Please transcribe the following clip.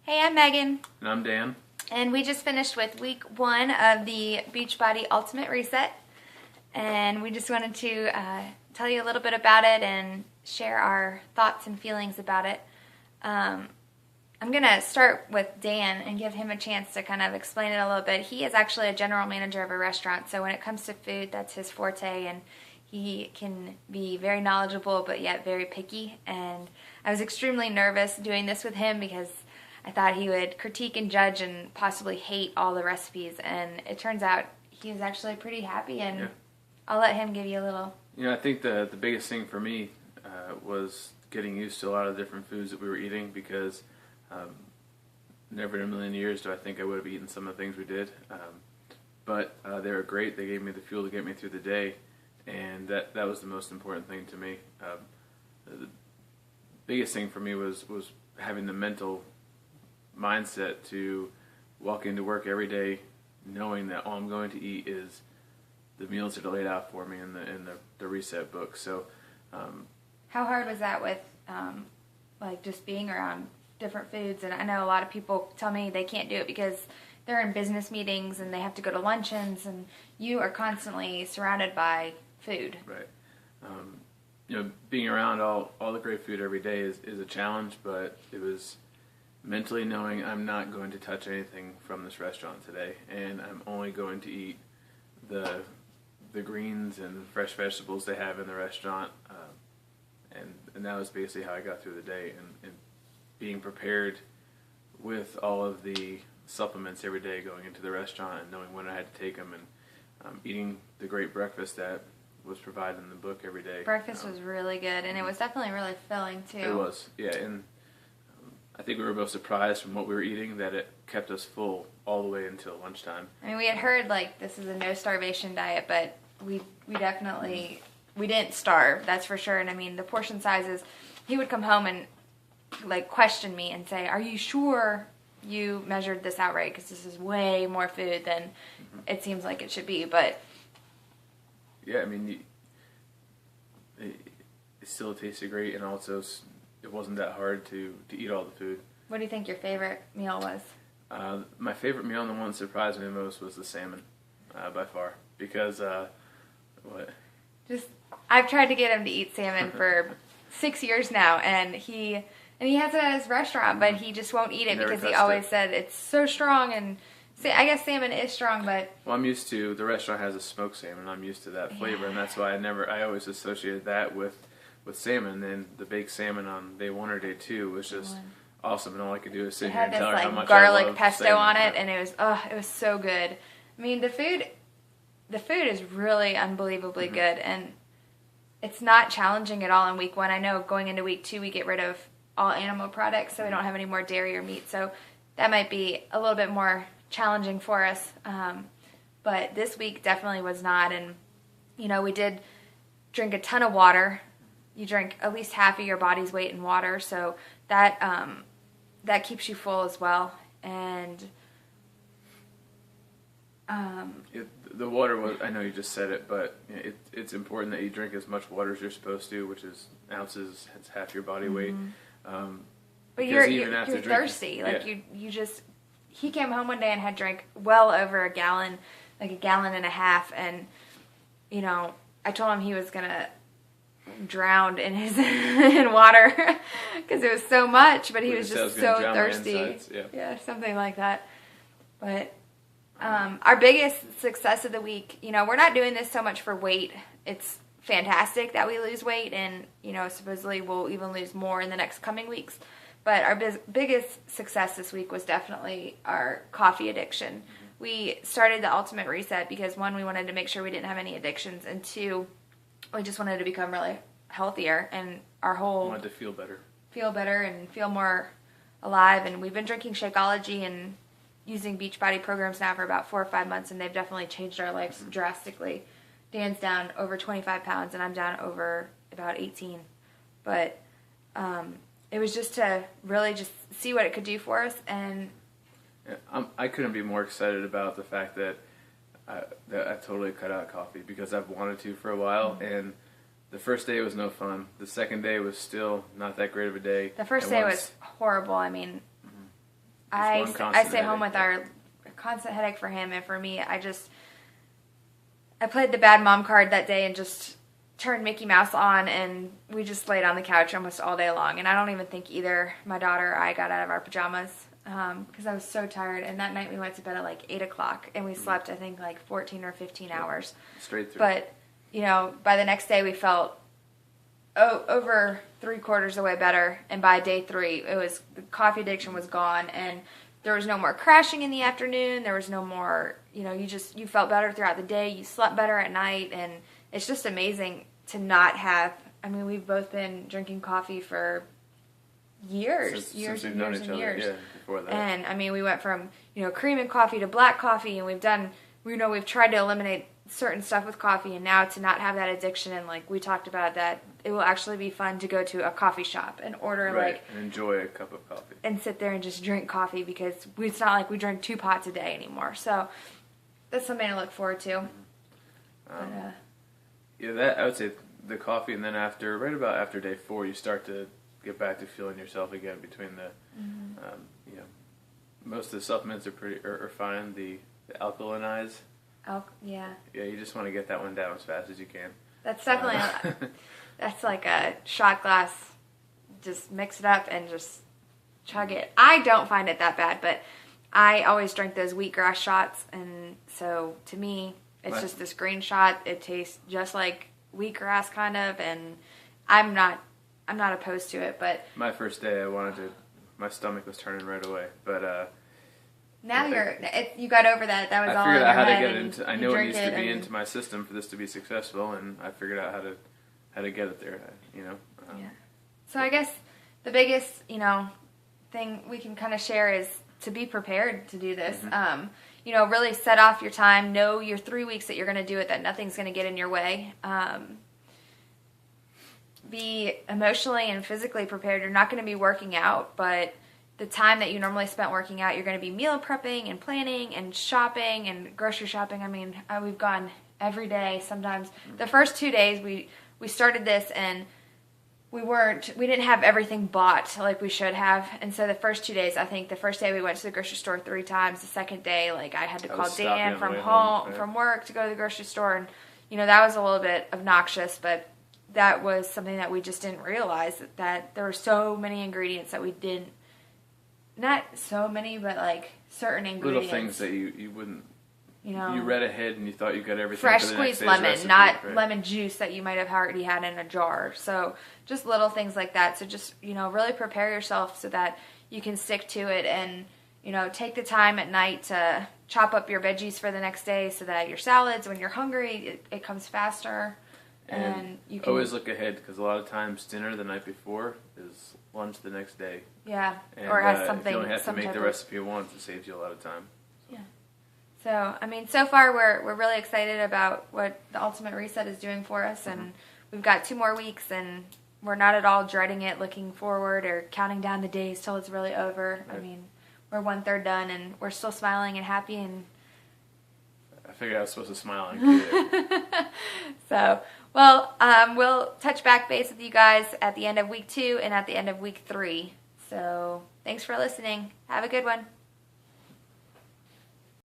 Hey, I'm Megan, And I'm Dan. and we just finished with week 1 of the Beachbody Ultimate Reset, and we just wanted to tell you a little bit about it and share our thoughts and feelings about it. I'm going to start with Dan and give him a chance to kind of explain it a little bit. He is actually a general manager of a restaurant, so when it comes to food, that's his forte, and he can be very knowledgeable but yet very picky, and I was extremely nervous doing this with him because I thought he would critique and judge and possibly hate all the recipes, and it turns out he was actually pretty happy, and Yeah. I'll let him give you a little. I think the biggest thing for me was getting used to a lot of different foods that we were eating because never in a million years do I think I would have eaten some of the things we did. But they were great. They gave me the fuel to get me through the day, and that was the most important thing to me. The biggest thing for me was having the mental mindset to walk into work every day knowing that all I'm going to eat is the meals that are laid out for me in the reset book. So How hard was that with like just being around different foods? And I know a lot of people tell me they can't do it because they're in business meetings and they have to go to luncheons, and you are constantly surrounded by food. right. Being around all the great food every day is a challenge, but it was mentally knowing I'm not going to touch anything from this restaurant today, and I'm only going to eat the greens and fresh vegetables they have in the restaurant, and that was basically how I got through the day, and being prepared with all of the supplements every day going into the restaurant and knowing when I had to take them, and eating the great breakfast that was provided in the book every day. Breakfast was really good, and it was definitely really filling too. It was, yeah, and I think we were both surprised from what we were eating that it kept us full all the way until lunchtime. I mean, we had heard like this is a no starvation diet, but we definitely we didn't starve, that's for sure. And I mean, the portion sizes, he would come home and like question me and say, "Are you sure you measured this out right? Because this is way more food than it seems like it should be." But yeah, I mean, it still tasted great, and also it wasn't that hard to eat all the food. what do you think your favorite meal was? My favorite meal and the one that surprised me the most was the salmon, by far, because I've tried to get him to eat salmon for 6 years now, and he has it at his restaurant, but he just won't eat it Never because he touched always it. said it's so strong. And I guess salmon is strong, but Well, I'm used to, the restaurant has a smoked salmon. I'm used to that flavor, and that's why I always associated that with salmon. And the baked salmon on day 1 or day 2 was just awesome, and all I could do is sit it here had and this tell her how like much I garlic love pesto salmon. on it, and it was so good. I mean, the food is really unbelievably good, and it's not challenging at all in week 1. I know going into week 2 we get rid of all animal products, so we don't have any more dairy or meat, so that might be a little bit more challenging for us. But this week definitely was not, and we did drink a ton of water. You drink at least half of your body's weight in water, so that keeps you full as well. And The water was, I know you just said it, but it's important that you drink as much water as you're supposed to, which is ounces. It's half your body weight. but you're drinking- thirsty. Like yeah. you just. He came home one day and had drank well over a gallon, like a gallon and a half, and I told him he was gonna drown in his in water because it was so much, but he But was it said I just was gonna so drown my thirsty. insides, yeah. Something like that. But our biggest success of the week, we're not doing this so much for weight. It's fantastic that we lose weight, and supposedly we'll even lose more in the next coming weeks. But our biggest success this week was definitely our coffee addiction. We started the Ultimate Reset because 1, we wanted to make sure we didn't have any addictions, and 2, we just wanted to become really healthier, and our I whole wanted to feel better. and feel more alive. And we've been drinking Shakeology and using Beachbody programs now for about 4 or 5 months, and they've definitely changed our lives drastically. Dan's down over 25 pounds, and I'm down over about 18. But it was just to really just see what it could do for us. And Yeah, I couldn't be more excited about the fact that I totally cut out coffee because I've wanted to for a while, and the first day was no fun. The second day was still not that great of a day. the first day was horrible. I mean, I constant stay home headache. with our constant headache for him, and for me, I played the bad mom card that day and just turned Mickey Mouse on, and we just laid on the couch almost all day long. And I don't even think either my daughter or I got out of our pajamas because I was so tired. And that night we went to bed at like 8 o'clock, and we slept, I think, like 14 or 15 hours. Straight through. But, you know, by the next day we felt over 3/4 of the way better. And by day 3, the coffee addiction was gone, and there was no more crashing in the afternoon. There was no more, you felt better throughout the day. You slept better at night, and it's just amazing to not have. I mean, we've both been drinking coffee for years, since we've known each other. Yeah, before that. And I mean, we went from cream and coffee to black coffee, and we've tried to eliminate certain stuff with coffee, and now to not have that addiction. And like we talked about, that it will actually be fun to go to a coffee shop and order right, and enjoy a cup of coffee and sit there and just drink coffee, because it's not like we drink 2 pots a day anymore. So that's something to look forward to. Yeah, that I would say the coffee, and then right about after day 4, you start to get back to feeling yourself again. Between the, most of the supplements are fine. The alkalinize. Yeah. Yeah, you just want to get that one down as fast as you can. That's definitely that's like a shot glass. Just mix it up and just chug it. I don't find it that bad, but I always drink those wheatgrass shots, and so to me, it's just this green shot. It tastes just like wheatgrass, kind of, and I'm not opposed to it. But my first day, my stomach was turning right away. But now you got over that. That was I all figured in out your how to head, get it and into. I you know it drink needs to be and- into my system for this to be successful, and I figured out how to get it there. Yeah. So I guess the biggest, thing we can kind of share is to be prepared to do this. Really set off your time. Know your 3 weeks that you're going to do it, that nothing's going to get in your way. Be emotionally and physically prepared. You're not going to be working out, but the time that you normally spent working out, you're going to be meal prepping and planning and shopping and grocery shopping. I mean, we've gone every day sometimes. The first 2 days we started this, and we didn't have everything bought like we should have. And so the first 2 days, I think the first day we went to the grocery store 3 times. The second day, like I had to call Dan from work to go to the grocery store. And, that was a little bit obnoxious, but that was something that we just didn't realize, that there were so many ingredients that we didn't, not so many, but like certain ingredients. Little things that you wouldn't. You read ahead and you thought you got everything. Fresh for the squeezed next day's lemon, recipe, not right? lemon juice that you might have already had in a jar. So just little things like that. So just, really prepare yourself so that you can stick to it, and, take the time at night to chop up your veggies for the next day, so that your salads, when you're hungry, it comes faster. And you can always look ahead, because a lot of times dinner the night before is lunch the next day. Yeah, And, or has something. if you only have to some make type the of- recipe once, it saves you a lot of time. Yeah. So, I mean, so far we're really excited about what the Ultimate Reset is doing for us, and we've got 2 more weeks, and we're not at all dreading it, looking forward, or counting down the days till it's really over. Right. I mean, we're 1/3 done, and we're still smiling and happy, and I figured I was supposed to smile and keep it. so, well, we'll touch back base with you guys at the end of week 2 and at the end of week 3. So, thanks for listening. Have a good one.